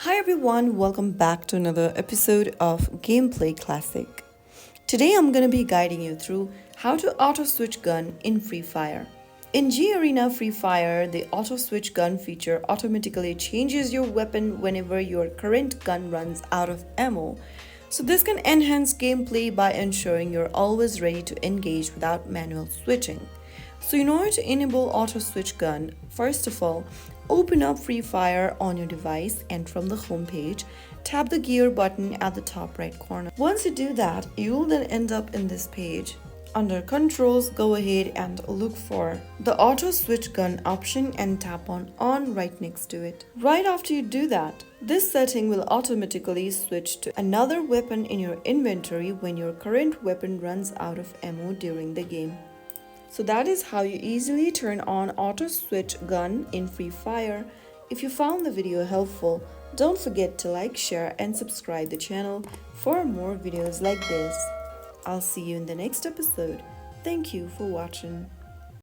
Hi everyone, welcome back to another episode of Gameplay Classic. Today I'm going to be guiding you through how to auto switch gun in Free Fire. In G Arena Free Fire, the auto switch gun feature automatically changes your weapon whenever your current gun runs out of ammo. So this can enhance gameplay by ensuring you're always ready to engage without manual switching. So in order to enable auto switch gun, first of all, open up Free Fire on your device and from the home page, tap the gear button at the top right corner. Once you do that, you will then end up in this page. Under controls, go ahead and look for the auto switch gun option and tap on right next to it. Right after you do that, this setting will automatically switch to another weapon in your inventory when your current weapon runs out of ammo during the game. So that is how you easily turn on auto switch gun in Free Fire. If you found the video helpful, don't forget to like, share and subscribe the channel for more videos like this. I'll see you in the next episode. Thank you for watching.